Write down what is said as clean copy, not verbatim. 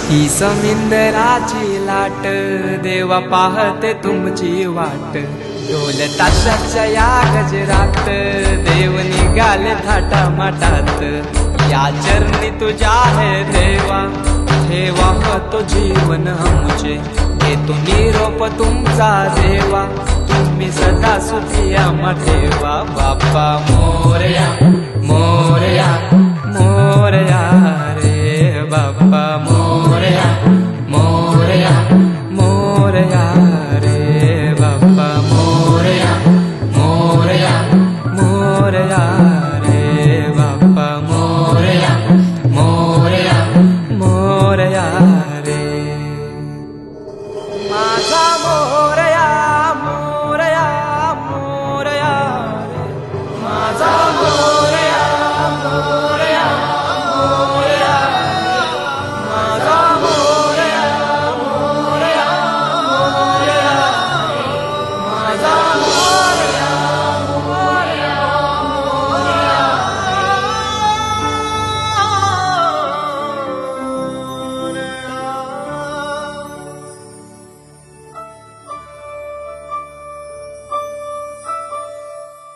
ही समिंदराची लाट देवा पाहते तुमची वाट ढोल ताशाच्या या गजरात देव निघाले थाटा माटात या चरणी तुझ्या है देवा ठेवा तो जीवन आमचे घेतो निरोप तुमचा देवा तुम्ही सदा सुखी आम्हा ठेवा बाप्पा मोरया मोरया